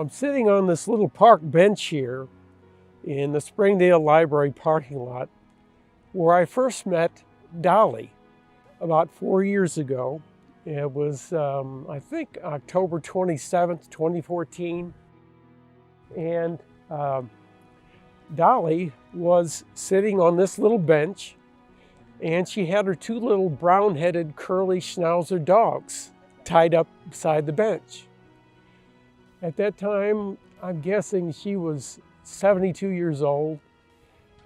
I'm sitting on this little park bench here in the Springdale Library parking lot where I first met Dolly about 4 years ago. It was, I think, October 27th, 2014. And Dolly was sitting on this little bench, and she had her two little brown-headed curly schnauzer dogs tied up beside the bench. At that time, I'm guessing she was 72 years old,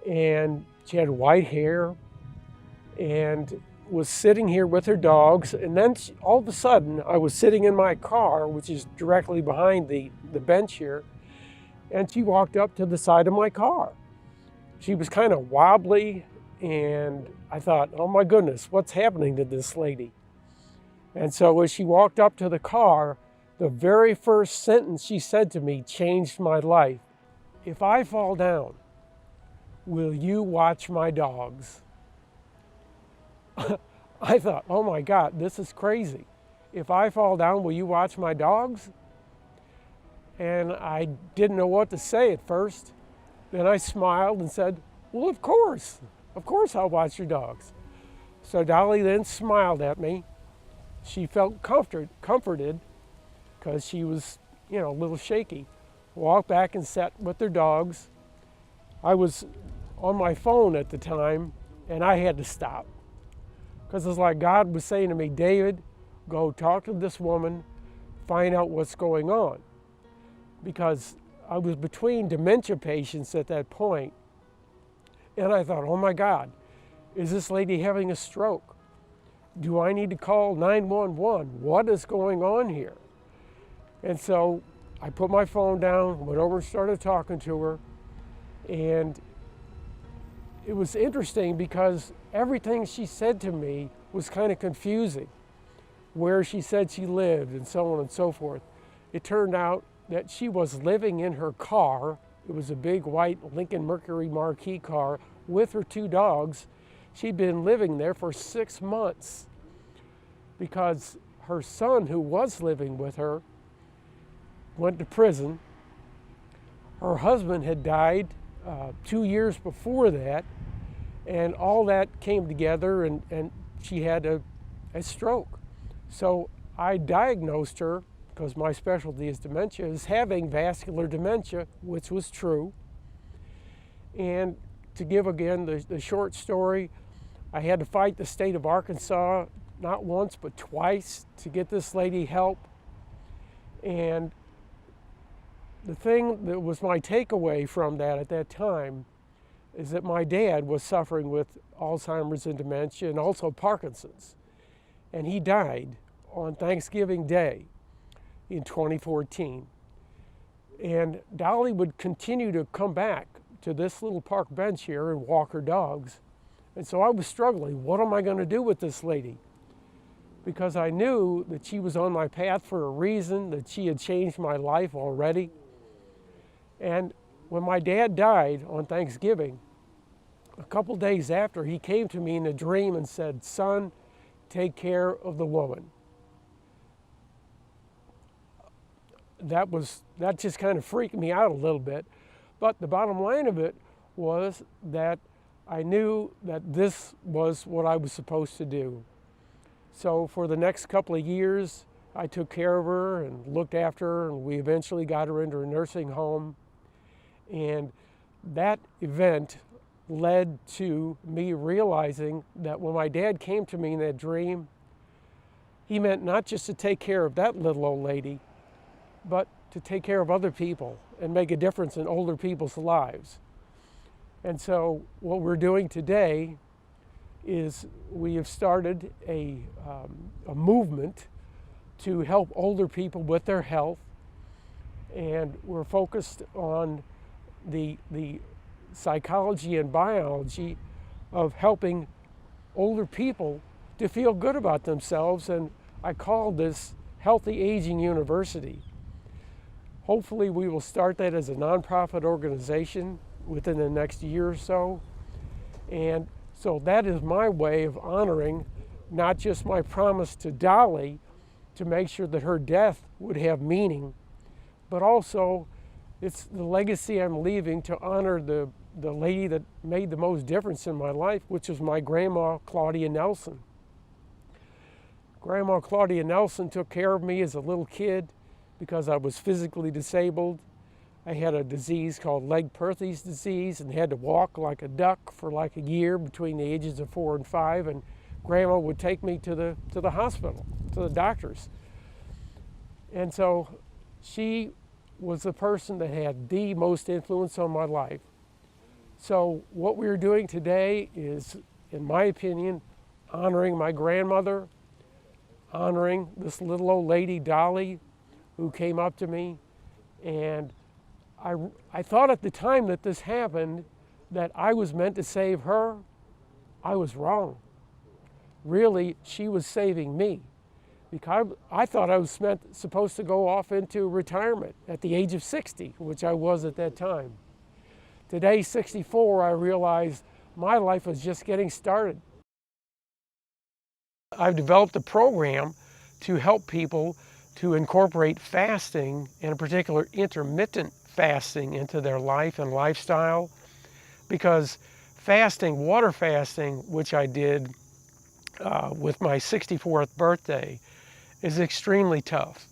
and she had white hair and was sitting here with her dogs. And then all of a sudden, I was sitting in my car, which is directly behind the bench here, and she walked up to the side of my car. She was kind of wobbly, and I thought, oh my goodness, what's happening to this lady? And so as she walked up to the car, the very first sentence she said to me changed my life. If I fall down, will you watch my dogs? I thought, oh my God, this is crazy. If I fall down, will you watch my dogs? And I didn't know what to say at first. Then I smiled and said, well, of course I'll watch your dogs. So Dolly then smiled at me. She felt comforted because she was, a little shaky. Walked back and sat with their dogs. I was on my phone at the time, and I had to stop. Because it's like God was saying to me, David, go talk to this woman, find out what's going on. Because I was between dementia patients at that point, and I thought, oh my God, is this lady having a stroke? Do I need to call 911? What is going on here? And so I put my phone down, went over and started talking to her, and it was interesting because everything she said to me was kind of confusing. Where she said she lived and so on and so forth. It turned out that she was living in her car. It was a big white Lincoln Mercury Marquis car with her two dogs. She'd been living there for 6 months because her son, who was living with her, went to prison. Her husband had died 2 years before that, and all that came together, and she had a stroke. So I diagnosed her, because my specialty is dementia, as having vascular dementia, which was true. And to give again the short story, I had to fight the state of Arkansas not once but twice to get this lady help. And the thing that was my takeaway from that at that time is that my dad was suffering with Alzheimer's and dementia and also Parkinson's. And he died on Thanksgiving Day in 2014. And Dolly would continue to come back to this little park bench here and walk her dogs. And so I was struggling. What am I going to do with this lady? Because I knew that she was on my path for a reason, that she had changed my life already. And when my dad died on Thanksgiving, a couple days after, he came to me in a dream and said, son, take care of the woman. That just kind of freaked me out a little bit. But the bottom line of it was that I knew that this was what I was supposed to do. So for the next couple of years, I took care of her and looked after her, and we eventually got her into a nursing home. And that event led to me realizing that when my dad came to me in that dream, he meant not just to take care of that little old lady, but to take care of other people and make a difference in older people's lives. And so what we're doing today is we have started a movement to help older people with their health, and we're focused on the psychology and biology of helping older people to feel good about themselves, and I call this Healthy Aging University. Hopefully we will start that as a nonprofit organization within the next year or so. And so that is my way of honoring not just my promise to Dolly to make sure that her death would have meaning, but also it's the legacy I'm leaving to honor the lady that made the most difference in my life, which was my grandma, Claudia Nelson. Grandma Claudia Nelson took care of me as a little kid because I was physically disabled. I had a disease called Legg-Perthes disease and had to walk like a duck for like a year between the ages of 4 and 5, and Grandma would take me to the hospital, to the doctors. And so she was the person that had the most influence on my life. So what we're doing today is, in my opinion, honoring my grandmother, honoring this little old lady, Dolly, who came up to me. And I thought at the time that this happened that I was meant to save her. I was wrong. Really, she was saving me, because I thought I was supposed to go off into retirement at the age of 60, which I was at that time. Today, 64, I realized my life was just getting started. I've developed a program to help people to incorporate fasting, and in particular intermittent fasting, into their life and lifestyle, because fasting, water fasting, which I did with my 64th birthday, is extremely tough.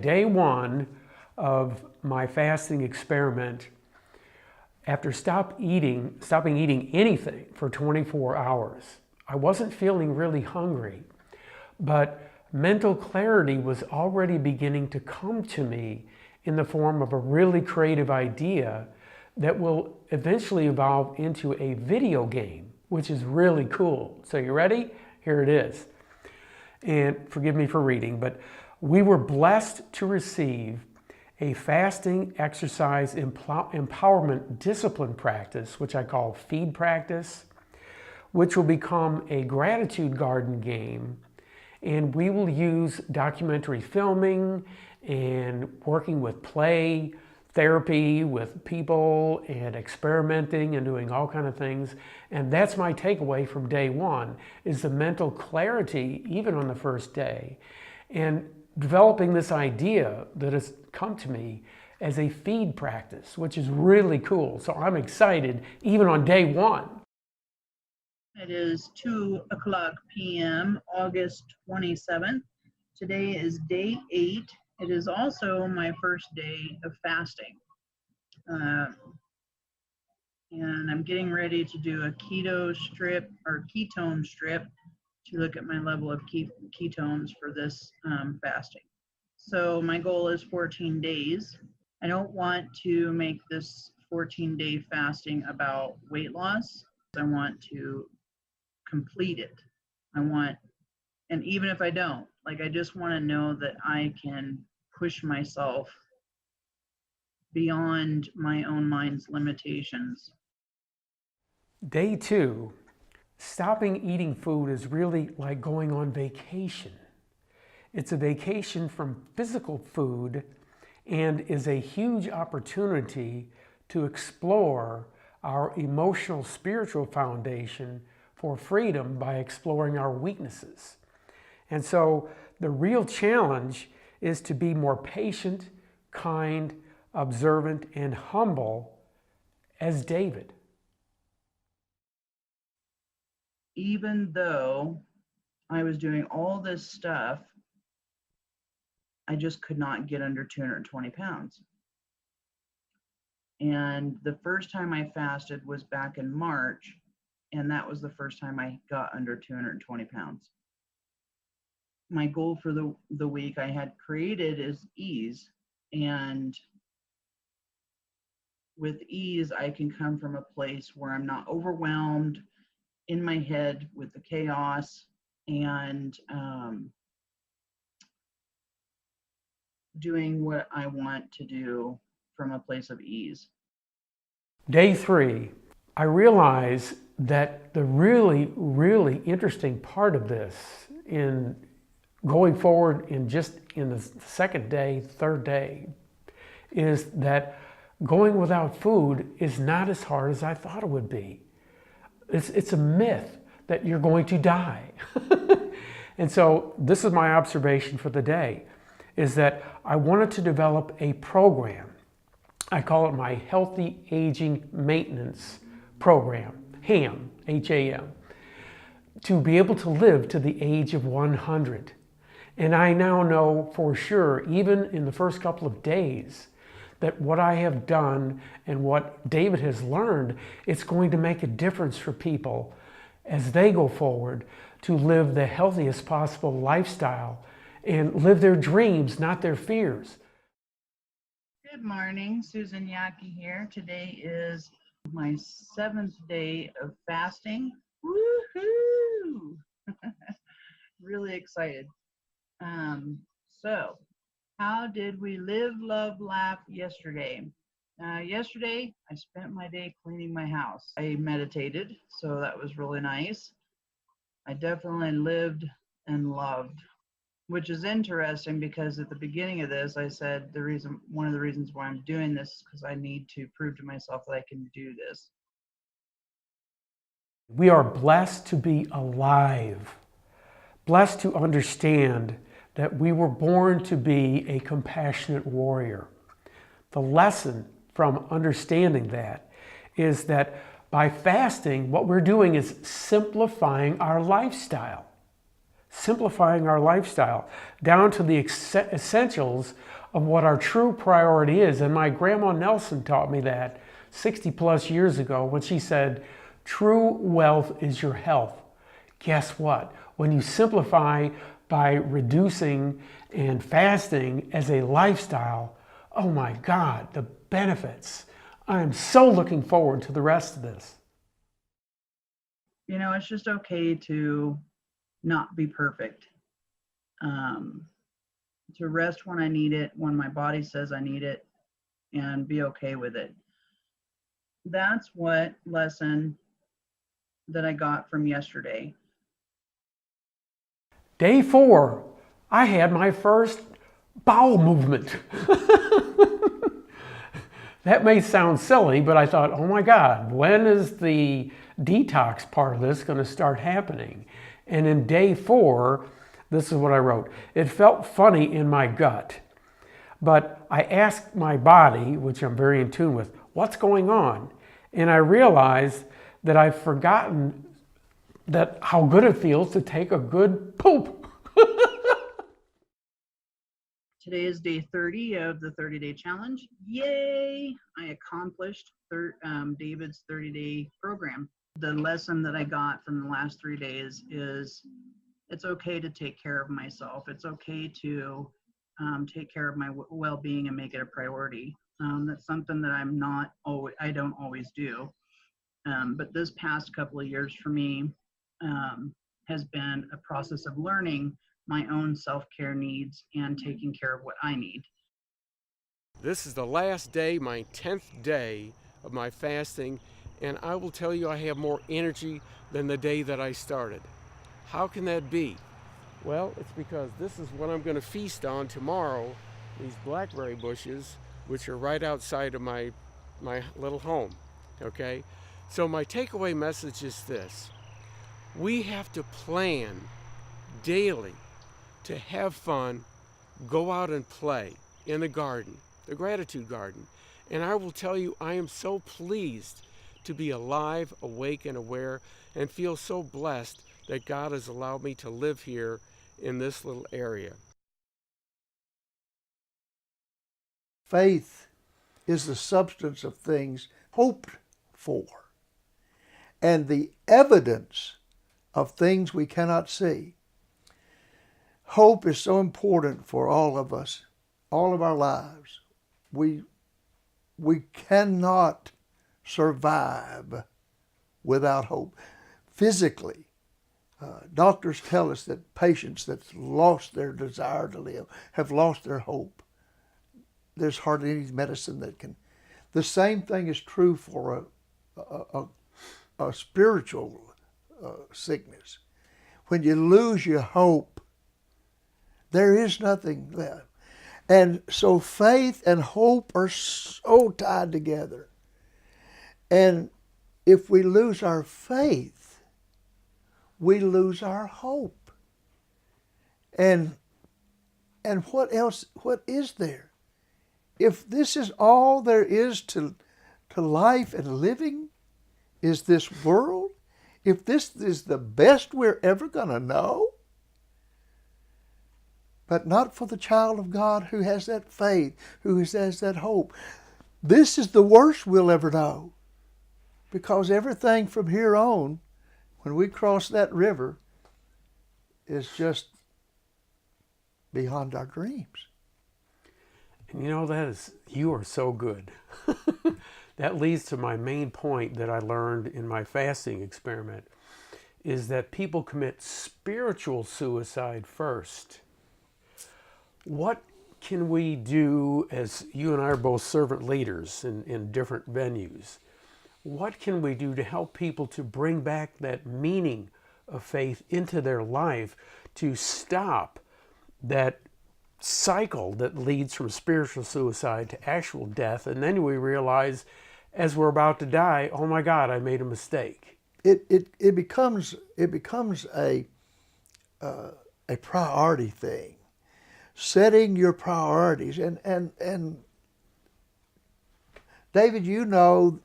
Day one of my fasting experiment, after stopping eating anything for 24 hours, I wasn't feeling really hungry, but mental clarity was already beginning to come to me in the form of a really creative idea that will eventually evolve into a video game, which is really cool. So you ready? Here it is. And forgive me for reading, but we were blessed to receive a fasting exercise empowerment discipline practice, which I call feed practice, which will become a gratitude garden game. And we will use documentary filming and working with play, therapy with people, and experimenting and doing all kinds of things. And that's my takeaway from day one, is the mental clarity, even on the first day, and developing this idea that has come to me as a feed practice, which is really cool. So I'm excited even on day one. It is 2:00 p.m., August 27th. Today is day 8. It is also my first day of fasting. And I'm getting ready to do a ketone strip to look at my level of ketones for this fasting. So my goal is 14 days. I don't want to make this 14-day fasting about weight loss. I want to complete it. And even if I don't, I just want to know that I can push myself beyond my own mind's limitations. Day 2, stopping eating food is really like going on vacation. It's a vacation from physical food and is a huge opportunity to explore our emotional, spiritual foundation for freedom by exploring our weaknesses. And so the real challenge is to be more patient, kind, observant, and humble as David. Even though I was doing all this stuff, I just could not get under 220 pounds. And the first time I fasted was back in March, and that was the first time I got under 220 pounds. My goal for the week I had created is ease. And with ease, I can come from a place where I'm not overwhelmed in my head with the chaos, and doing what I want to do from a place of ease. Day 3, I realize that the really, really interesting part of this in going forward in the second day, third day, is that going without food is not as hard as I thought it would be. It's a myth that you're going to die. And so this is my observation for the day. is that I wanted to develop a program. I call it my Healthy Aging Maintenance Program, HAM, H-A-M, to be able to live to the age of 100. And I now know for sure, even in the first couple of days, that what I have done and what David has learned, it's going to make a difference for people as they go forward to live the healthiest possible lifestyle and live their dreams, not their fears. Good morning, Susan Yaki here. Today is my 7th day of fasting. Woohoo! Really excited. So, how did we live, love, laugh yesterday? Yesterday, I spent my day cleaning my house. I meditated, so that was really nice. I definitely lived and loved, which is interesting because at the beginning of this, I said one of the reasons why I'm doing this is because I need to prove to myself that I can do this. We are blessed to be alive, blessed to understand that we were born to be a compassionate warrior. The lesson from understanding that is that by fasting, what we're doing is simplifying our lifestyle. Simplifying our lifestyle down to the essentials of what our true priority is. And my grandma Nelson taught me that 60 plus years ago when she said, true wealth is your health. Guess what? When you simplify by reducing and fasting as a lifestyle, oh my God, the benefits. I am so looking forward to the rest of this. You know, it's just okay to not be perfect. To rest when I need it, when my body says I need it, and be okay with it. That's what lesson that I got from yesterday. Day 4, I had my first bowel movement. That may sound silly, but I thought, oh my God, when is the detox part of this going to start happening? And in day 4, this is what I wrote. It felt funny in my gut, but I asked my body, which I'm very in tune with, what's going on? And I realized that I've forgotten that how good it feels to take a good poop. Today is day 30 of the 30-day challenge. Yay! I accomplished David's 30-day program. The lesson that I got from the last 3 days is it's okay to take care of myself. It's okay to take care of my well-being and make it a priority. That's something that I don't always do. But this past couple of years for me has been a process of learning my own self-care needs and taking care of what I need. This is the last day, my 10th day of my fasting, and I will tell you I have more energy than the day that I started. How can that be? Well, it's because this is what I'm going to feast on tomorrow, these blackberry bushes, which are right outside of my little home, okay? So my takeaway message is this. We have to plan daily to have fun, go out and play in the garden, the gratitude garden. And I will tell you, I am so pleased to be alive, awake, and aware, and feel so blessed that God has allowed me to live here in this little area. Faith is the substance of things hoped for and the evidence of things we cannot see. Hope is so important for all of us, all of our lives. We cannot survive without hope. Physically, doctors tell us that patients that lost their desire to live have lost their hope. There's hardly any medicine that can. The same thing is true for a spiritual sickness. When you lose your hope, there is nothing left. And so faith and hope are so tied together. And if we lose our faith, we lose our hope. And And what else? What is there? If this is all there is to life and living, is this world? If this is the best we're ever going to know? But not for the child of God who has that faith, who has that hope. This is the worst we'll ever know. Because everything from here on, when we cross that river, is just beyond our dreams. And you know, you are so good. That leads to my main point that I learned in my fasting experiment, is that people commit spiritual suicide first. What can we do, as you and I are both servant leaders in different venues, what can we do to help people to bring back that meaning of faith into their life, to stop that cycle that leads from spiritual suicide to actual death? And then we realize, as we're about to die, oh my God, I made a mistake. It becomes a priority thing, setting your priorities. And David, you know,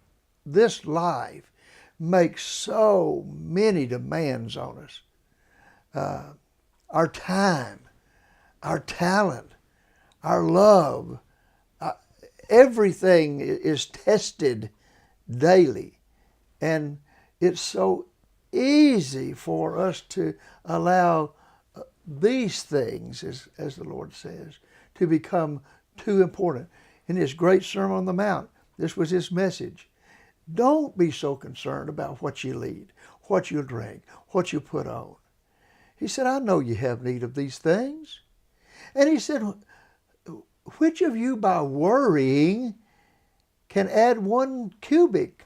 this life makes so many demands on us. Our time, our talent, our love, everything is tested daily. And it's so easy for us to allow these things, as the Lord says, to become too important. In his great Sermon on the Mount, this was his message. Don't be so concerned about what you eat, what you drink, what you put on. He said, I know you have need of these things. And he said, which of you by worrying can add 1 cubit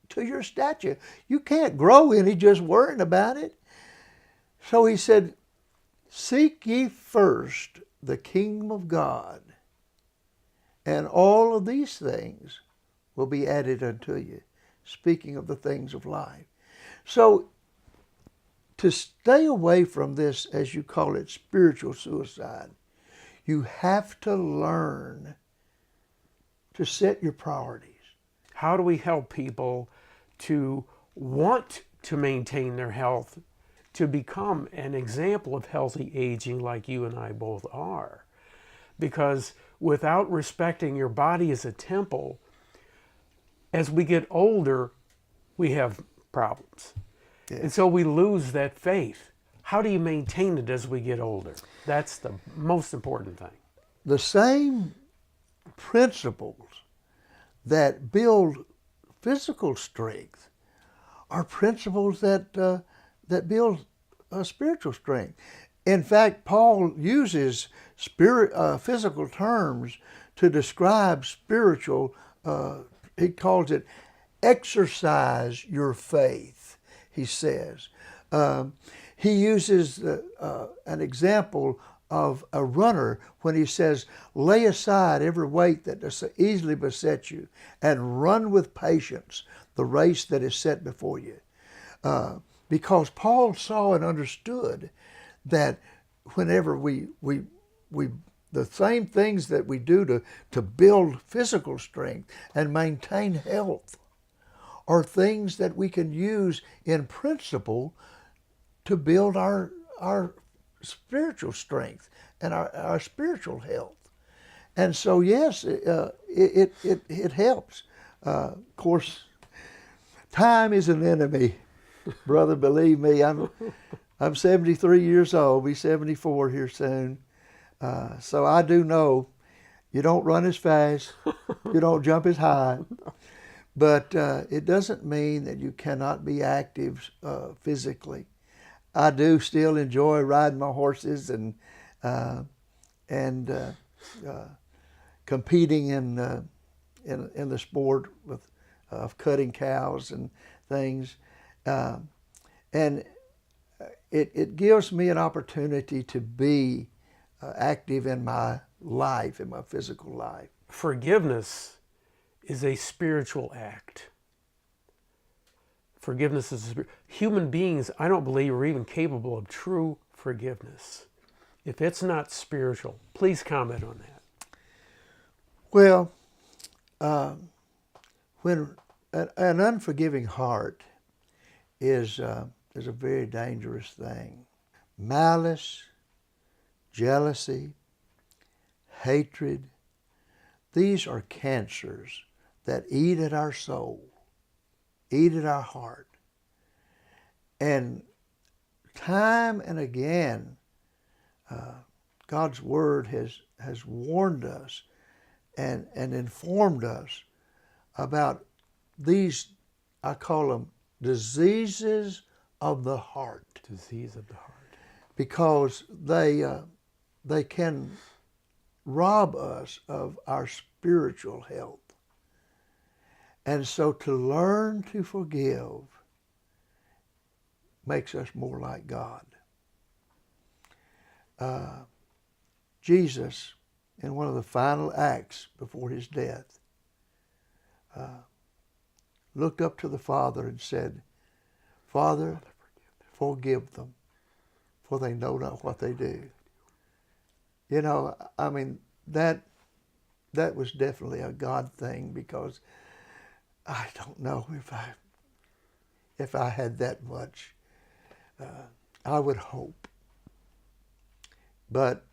to your stature? You can't grow any just worrying about it. So he said, seek ye first the kingdom of God, and all of these things will be added unto you. Speaking of the things of life. So to stay away from this, as you call it, spiritual suicide, you have to learn to set your priorities. How do we help people to want to maintain their health, to become an example of healthy aging like you and I both are? Because without respecting your body as a temple, as we get older, we have problems. Yeah. And so we lose that faith. How do you maintain it as we get older? That's the most important thing. The same principles that build physical strength are principles that build spiritual strength. In fact, Paul uses physical terms to describe spiritual. He calls it exercise your faith, he says. He uses an example of a runner when he says, lay aside every weight that does easily beset you and run with patience the race that is set before you. Because Paul saw and understood that whenever the same things that we do to build physical strength and maintain health are things that we can use in principle to build our spiritual strength and our spiritual health. And so, yes, it helps. Of course, time is an enemy, brother. Believe me, I'm 73 years old. Be 74 here soon. So I do know you don't run as fast, you don't jump as high, but it doesn't mean that you cannot be active physically. I do still enjoy riding my horses and competing in the sport of cutting cows and things, and it gives me an opportunity to be active in my life, in my physical life. Forgiveness is a spiritual act. Forgiveness is human beings, I don't believe, are even capable of true forgiveness. if it's not spiritual? Please comment on that. Well, when an unforgiving heart is a very dangerous thing. Malice, jealousy, hatred, these are cancers that eat at our soul, eat at our heart. And time and again, God's Word has warned us and informed us about these, I call them diseases of the heart. Disease of the heart. Because they can rob us of our spiritual health. And so to learn to forgive makes us more like God. Jesus, in one of the final acts before his death, looked up to the Father and said, Father, forgive them, for they know not what they do. You know, I mean, that was definitely a God thing, because I don't know if I had that much. I would hope. But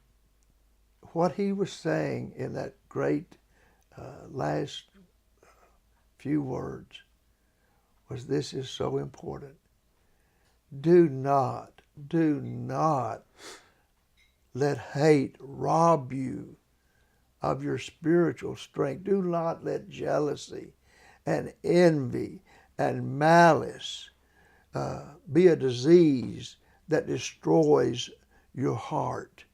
what he was saying in that great last few words was, this is so important. Do not let hate rob you of your spiritual strength. Do not let jealousy and envy and malice be a disease that destroys your heart,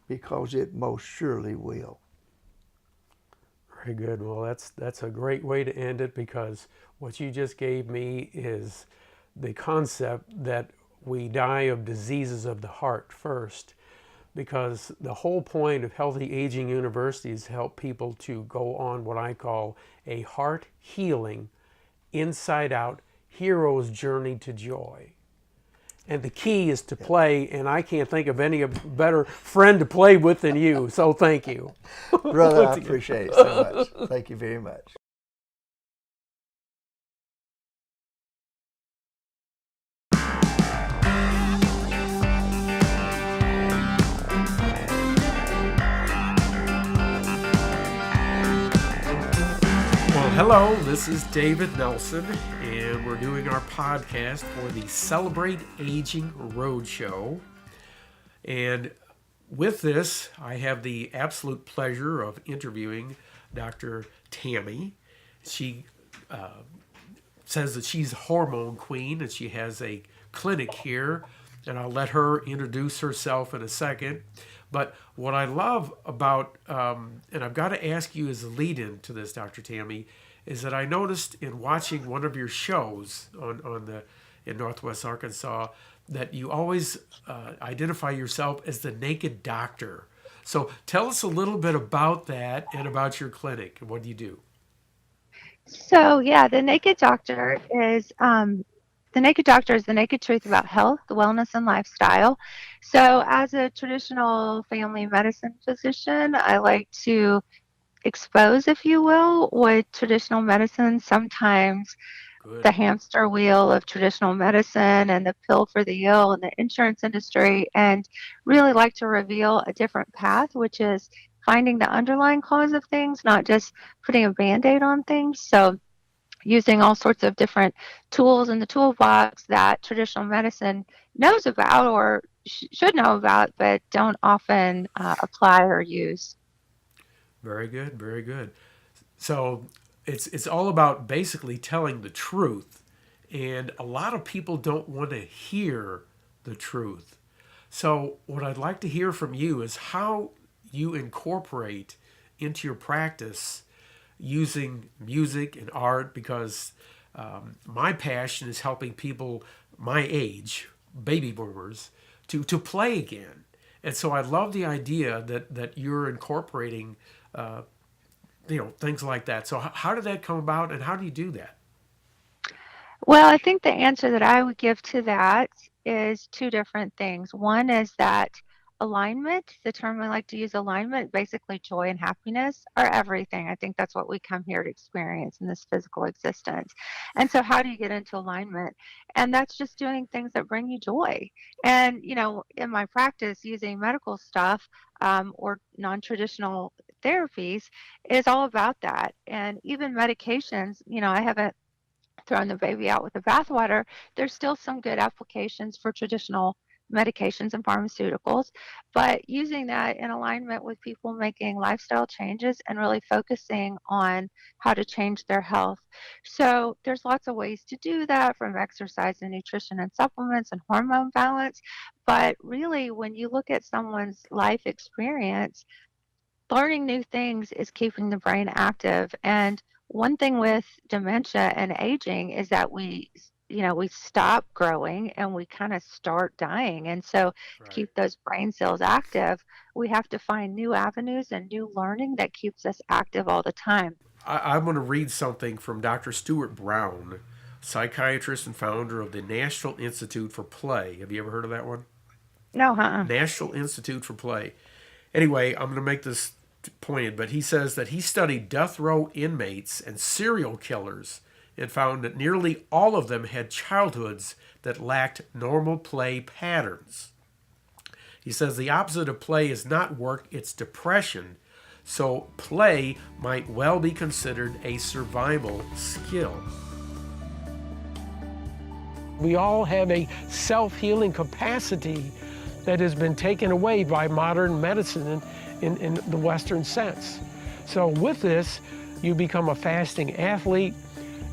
because it most surely will. Very good. Well, that's a great way to end it, because what you just gave me is the concept that we die of diseases of the heart first, because the whole point of Healthy Aging University is to help people to go on what I call a heart healing, inside out hero's journey to joy. And the key is to play, and I can't think of any better friend to play with than you, so thank you. Brother, I appreciate it so much. Thank you very much. Hello, this is David Nelson, and we're doing our podcast for the Celebrate Aging Roadshow. And with this, I have the absolute pleasure of interviewing Dr. Tammy. She says that she's a hormone queen, and she has a clinic here, and I'll let her introduce herself in a second. But what I love about, and I've got to ask you as a lead-in to this, Dr. Tammy, is that I noticed in watching one of your shows in Northwest Arkansas that you always identify yourself as the Naked Doctor. So tell us a little bit about that and about your clinic and what do you do? So yeah, the Naked Doctor is the naked truth about health, wellness, and lifestyle. So as a traditional family medicine physician, I like to expose, if you will, what traditional medicine, sometimes Good. the hamster wheel of traditional medicine and the pill for the ill and the insurance industry, and really like to reveal a different path, which is finding the underlying cause of things, not just putting a Band-Aid on things. So using all sorts of different tools in the toolbox that traditional medicine knows about or should know about, but don't often apply or use. Very good, very good. So it's all about basically telling the truth, and a lot of people don't want to hear the truth. So what I'd like to hear from you is how you incorporate into your practice using music and art, because my passion is helping people my age, baby boomers, to play again. And so I love the idea that you're incorporating things like that. So how did that come about, and how do you do that? Well, I think the answer that I would give to that is two different things. One is that alignment, the term I like to use, alignment, basically joy and happiness are everything. I think that's what we come here to experience in this physical existence. And so how do you get into alignment? And that's just doing things that bring you joy. And, in my practice, using medical stuff or non-traditional therapies is all about that. And even medications, I haven't throwing the baby out with the bathwater, there's still some good applications for traditional medications and pharmaceuticals, but using that in alignment with people making lifestyle changes and really focusing on how to change their health. So there's lots of ways to do that, from exercise and nutrition and supplements and hormone balance. But really, when you look at someone's life experience, learning new things is keeping the brain active. And one thing with dementia and aging is that we stop growing and we kind of start dying. And so to keep those brain cells active, we have to find new avenues and new learning that keeps us active all the time. I'm going to read something from Dr. Stuart Brown, psychiatrist and founder of the National Institute for Play. Have you ever heard of that one? No, National Institute for Play. Anyway, I'm going to make this pointed, but he says that he studied death row inmates and serial killers and found that nearly all of them had childhoods that lacked normal play patterns. He says the opposite of play is not work, it's depression. So play might well be considered a survival skill. We all have a self-healing capacity that has been taken away by modern medicine in the Western sense. So with this, you become a fasting athlete,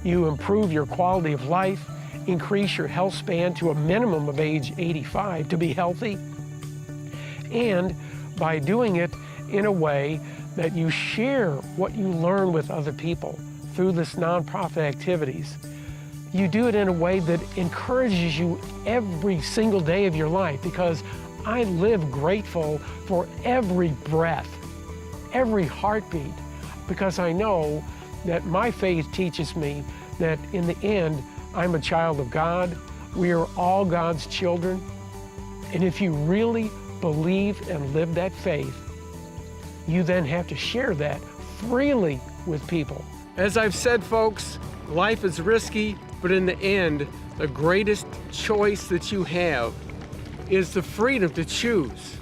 you improve your quality of life, increase your health span to a minimum of age 85 to be healthy, and by doing it in a way that you share what you learn with other people through this nonprofit activities, you do it in a way that encourages you every single day of your life, because I live grateful for every breath, every heartbeat, because I know that my faith teaches me that in the end, I'm a child of God. We are all God's children. And if you really believe and live that faith, you then have to share that freely with people. As I've said, folks, life is risky, but in the end, the greatest choice that you have is the freedom to choose.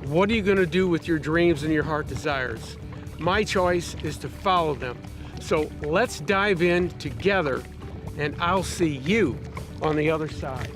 What are you going to do with your dreams and your heart desires? My choice is to follow them. So let's dive in together, and I'll see you on the other side.